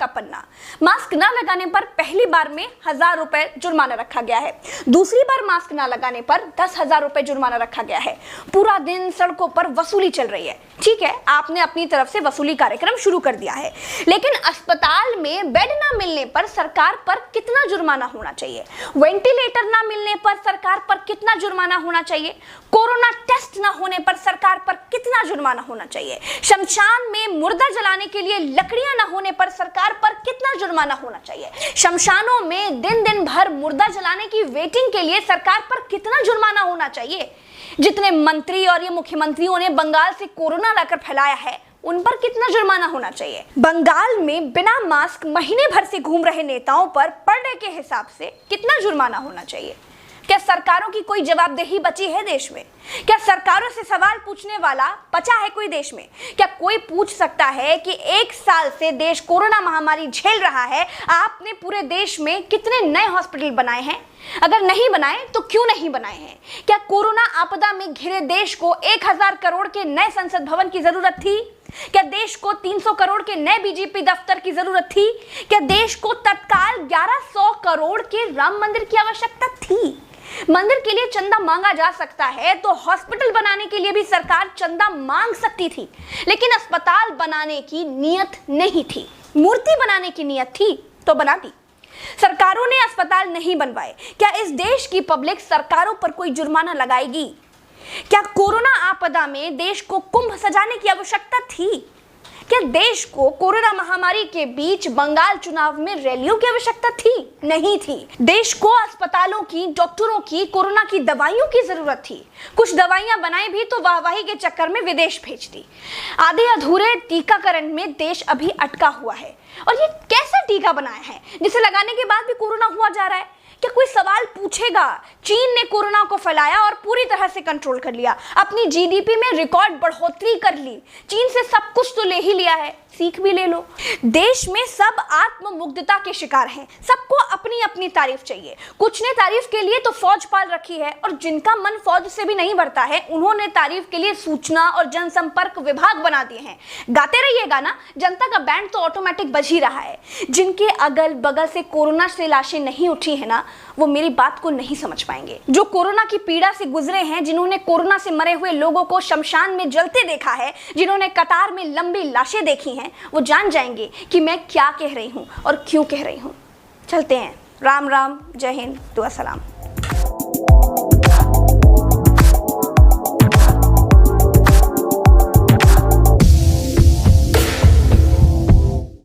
का पन्ना। मास्क ना लगाने पर पहली बार में 1000 रुपए जुर्माना रखा गया है, दूसरी बार मास्क ना लगाने पर 10,000 रुपए जुर्माना रखा गया है। पूरा दिन सड़कों पर वसूली चल रही है। ठीक है, आपने अपनी तरफ से वसूली कार्यक्रम शुरू कर दिया है, लेकिन अस्पताल में बेड ना मिलने पर सरकार पर कितना जुर्माना होना चाहिए? वेंटिलेटर ना मिलने पर सरकार पर कितना जुर्माना होना चाहिए? कोरोना टेस्ट ना होने पर सरकार पर कितना जुर्माना होना चाहिए? शमशान में मुर्दा जलाने के लिए लकड़ियां ना होने पर सरकार पर कितना जुर्माना होना चाहिए? शमशानों में दिन दिन भर मुर्दा जलाने की वेटिंग के लिए सरकार पर कितना जुर्माना होना चाहिए? जितने मंत्री और ये मुख्यमंत्रियों ने बंगाल से कोरोना लाकर फैलाया है, उन पर कितना जुर्माना होना चाहिए? बंगाल में बिना मास्क महीने भर से घूम रहे नेताओं पर पर डे के हिसाब से कितना जुर्माना होना चाहिए? क्या सरकारों की कोई जवाबदेही बची है देश में? क्या सरकारों से सवाल पूछने वाला बचा है कोई देश में? क्या कोई पूछ सकता है कि 1 साल से देश कोरोना महामारी झेल रहा है, आपने पूरे देश में कितने नए हॉस्पिटल बनाए हैं? अगर नहीं बनाए तो क्यों नहीं बनाए हैं? क्या कोरोना आपदा में घिरे देश को 1000 करोड़ के नए संसद भवन की जरूरत थी? क्या देश को 300 करोड़ के नए बीजेपी दफ्तर की जरूरत थी? क्या देश को तत्काल 1100 करोड़ के राम मंदिर की आवश्यकता थी? मंदिर के लिए चंदा मांगा जा सकता है तो हॉस्पिटल बनाने के लिए भी सरकार चंदा मांग सकती थी, लेकिन अस्पताल बनाने की नियत नहीं थी। मूर्ति बनाने की नियत थी तो बना दी। सरकारों ने अस्पताल नहीं बनवाए। क्या इस देश की पब्लिक सरकारों पर कोई जुर्माना लगाएगी? क्या कोरोना आपदा में देश को कुंभ सजाने की आवश्यकता थी? क्या देश को कोरोना महामारी के बीच बंगाल चुनाव में रैलियों की आवश्यकता थी? नहीं थी। देश को अस्पतालों की, डॉक्टरों की, कोरोना की दवाइयों की जरूरत थी। कुछ दवाइयां बनाई भी तो वाहवाही के चक्कर में विदेश भेज दी। आधे अधूरे टीकाकरण में देश अभी अटका हुआ है। और ये कैसा टीका बनाया है जिसे लगाने के बाद भी कोरोना हुआ जा रहा है? क्या कोई सवाल पूछेगा? चीन ने कोरोना को फैलाया और पूरी तरह से कंट्रोल कर लिया, अपनी जीडीपी में रिकॉर्ड बढ़ोतरी कर ली। चीन से सब कुछ तो ले ही लिया है, सीख भी ले लो। देश में सब आत्ममुग्धता के शिकार हैं, सबको अपनी अपनी तारीफ चाहिए। कुछ ने तारीफ के लिए तो फौज पाल रखी है, और जिनका मन फौज से भी नहीं भरता है उन्होंने तारीफ के लिए सूचना और जनसंपर्क विभाग बना दिए हैं। गाते रहिएगा ना, जनता का बैंड तो ऑटोमेटिक बज ही रहा है। जिनके अगल बगल से कोरोना से लाशें नहीं उठी है ना, वो मेरी बात को नहीं समझ पाएंगे। जो कोरोना की पीड़ा से गुजरे हैं, जिन्होंने कोरोना से मरे हुए लोगों को शमशान में जलते देखा है, जिन्होंने कतार में लंबी लाशें देखी हैं, वो जान जाएंगे कि मैं क्या कह रही हूं और क्यों कह रही हूं। चलते हैं। राम राम, जय हिंद, दुआ सलाम।